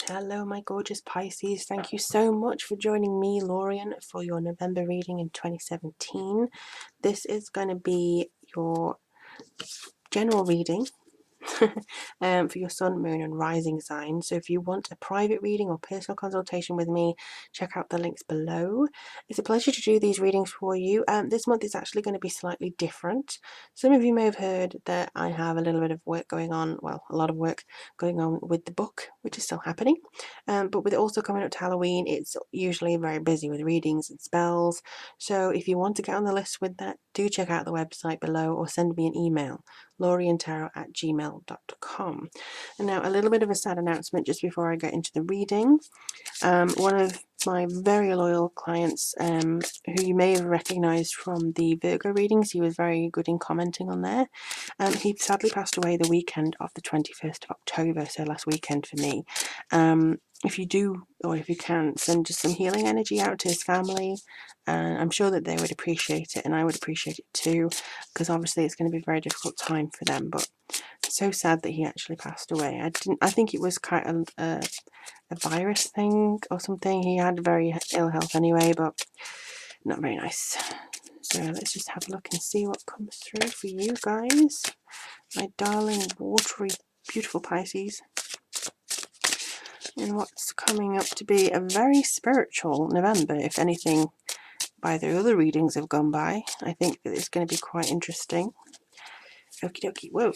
Hello, my gorgeous Pisces. Thank you so much for joining me, Lorian, for your November reading in 2017. This is going to be your general reading for your sun, moon, and rising sign. So if you want a private reading or personal consultation with me, check out the links below. It's a pleasure to do these readings for you. This month is actually going to be slightly different. Some of you may have heard that I have a little bit of work going on, well, a lot of work going on with the book, which is still happening. But with it also coming up to Halloween, it's usually very busy with readings and spells. So if you want to get on the list with that, do check out the website below or send me an email, loriantarot@gmail.com. And now a little bit of a sad announcement just before I get into the reading. One of my very loyal clients, who you may have recognised from the Virgo readings, he was very good in commenting on there. He sadly passed away the weekend of the 21st of October, so last weekend for me. If you do, or if you can, send just some healing energy out to his family. I'm sure that they would appreciate it, and I would appreciate it too, because obviously it's going to be a very difficult time for them. But so sad that he actually passed away. I think it was quite a virus thing or something. He had very ill health anyway, but not very nice. So let's just have a look and see what comes through for you guys, my darling, watery, beautiful Pisces. And what's coming up to be a very spiritual November, if anything, by the other readings have gone by. I think that it's going to be quite interesting. Okie dokie, whoa.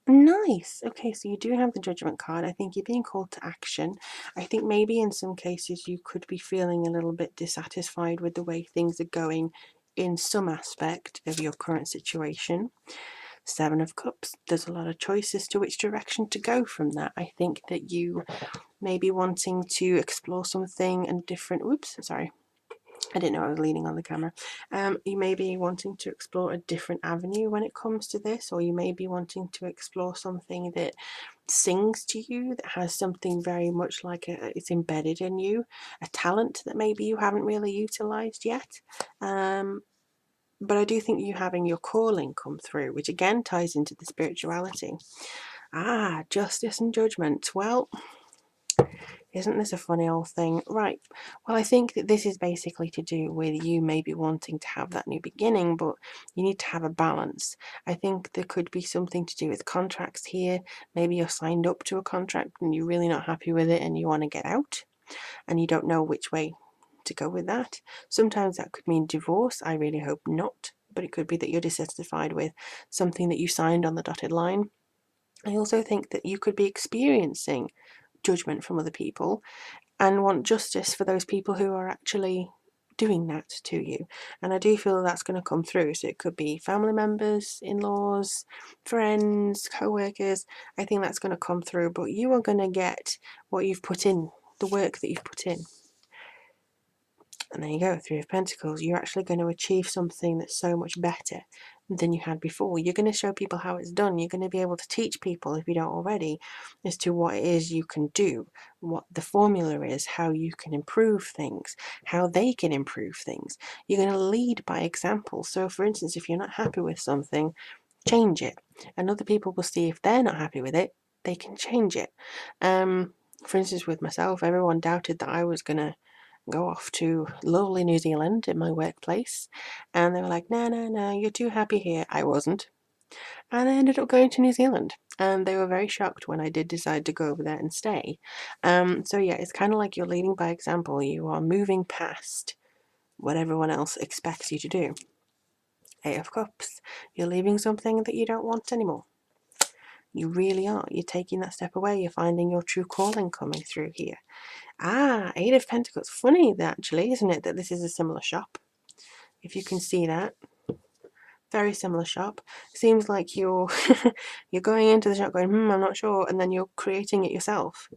Nice. Okay, so you do have the Judgment card. I think you're being called to action. I think maybe in some cases you could be feeling a little bit dissatisfied with the way things are going in some aspect of your current situation. Seven of Cups. There's a lot of choices to which direction to go from that. I think that you may be wanting to explore something and different. Whoops, sorry. I didn't know I was leaning on the camera. You may be wanting to explore a different avenue when it comes to this, or you may be wanting to explore something that sings to you, that has something very much like it's embedded in you, a talent that maybe you haven't really utilized yet. But I do think you having your calling come through, which again ties into the spirituality. Justice and judgment. Well, isn't this a funny old thing? Right. Well, I think that this is basically to do with you maybe wanting to have that new beginning, but you need to have a balance. I think there could be something to do with contracts here. Maybe you're signed up to a contract and you're really not happy with it and you want to get out and you don't know which way to go with that. Sometimes that could mean divorce. I really hope not. But it could be that you're dissatisfied with something that you signed on the dotted line. I also think that you could be experiencing judgment from other people and want justice for those people who are actually doing that to you. And I do feel that's going to come through. So it could be family members, in-laws, friends, co-workers. I think that's going to come through, but you are going to get what you've put in, the work that you've put in. And there you go, Three of Pentacles. You're actually going to achieve something that's so much better than you had before. You're going to show people how it's done. You're going to be able to teach people, if you don't already, as to what it is you can do, what the formula is, how you can improve things, how they can improve things. You're going to lead by example. So, for instance, if you're not happy with something, change it. And other people will see if they're not happy with it, they can change it. For instance, with myself, everyone doubted that I was going to go off to lovely New Zealand in my workplace, and they were like, no, you're too happy here. I wasn't, and I ended up going to New Zealand, and they were very shocked when I did decide to go over there and stay. So yeah, it's kind of like you're leading by example. You are moving past what everyone else expects you to do. Eight of Cups. You're leaving something that you don't want anymore. You really are. You're taking that step away. You're finding your true calling coming through here. Eight of Pentacles. Funny, actually, isn't it, that this is a similar shop? If you can see that. Very similar shop. Seems like you're you're going into the shop going, I'm not sure, and then you're creating it yourself.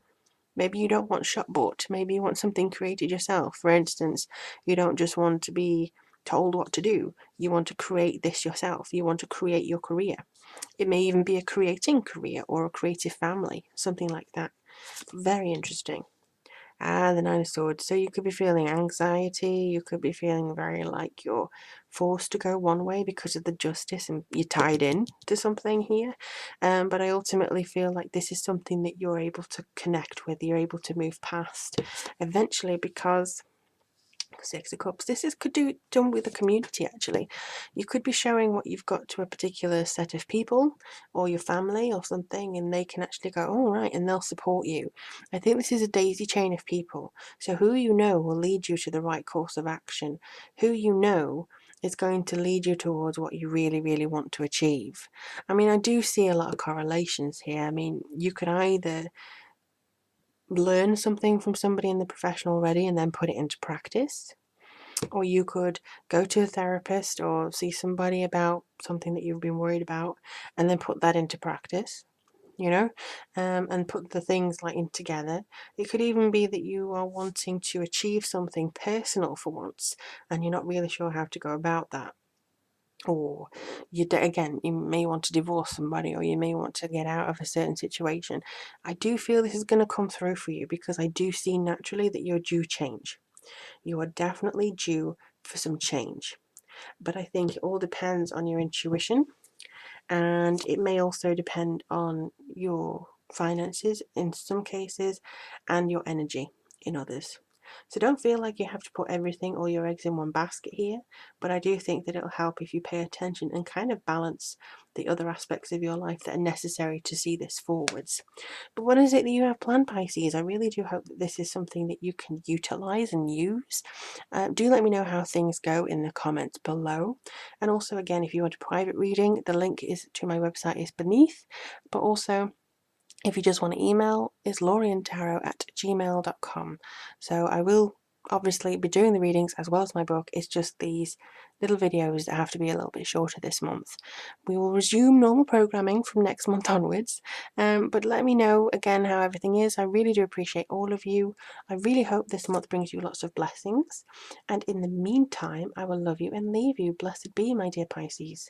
Maybe you don't want shop bought. Maybe you want something created yourself. For instance, you don't just want to be told what to do. You want to create this yourself. You want to create your career. It may even be a creating career or a creative family, something like that. Very interesting. And the Nine of Swords. So you could be feeling anxiety, you could be feeling very like you're forced to go one way because of the justice and you're tied in to something here. But I ultimately feel like this is something that you're able to connect with, you're able to move past eventually, because Six of Cups. This is could do done with the community actually. You could be showing what you've got to a particular set of people or your family or something, and they can actually go, "Oh right," and they'll support you. I think this is a daisy chain of people. So who you know will lead you to the right course of action. Who you know is going to lead you towards what you really, really want to achieve. I mean, I do see a lot of correlations here. I mean, you could either learn something from somebody in the profession already and then put it into practice, or you could go to a therapist or see somebody about something that you've been worried about and then put that into practice, and put the things like in together. It could even be that you are wanting to achieve something personal for once and you're not really sure how to go about that. Or you may want to divorce somebody, or you may want to get out of a certain situation. I do feel this is going to come through for you because I do see naturally that you're due change. You are definitely due for some change. But I think it all depends on your intuition, and it may also depend on your finances in some cases and your energy in others. So don't feel like you have to put everything, all your eggs in one basket here, but I do think that it'll help if you pay attention and kind of balance the other aspects of your life that are necessary to see this forwards. But what is it that you have planned, Pisces? I really do hope that this is something that you can utilize and use. Do let me know how things go in the comments below. And also, again, if you want a private reading, the link is to my website is beneath. But also, if you just want to email, it's lauriantarot@gmail.com. So I will obviously be doing the readings as well as my book. It's just these little videos that have to be a little bit shorter this month. We will resume normal programming from next month onwards. But let me know again how everything is. I really do appreciate all of you. I really hope this month brings you lots of blessings. And in the meantime, I will love you and leave you. Blessed be, my dear Pisces.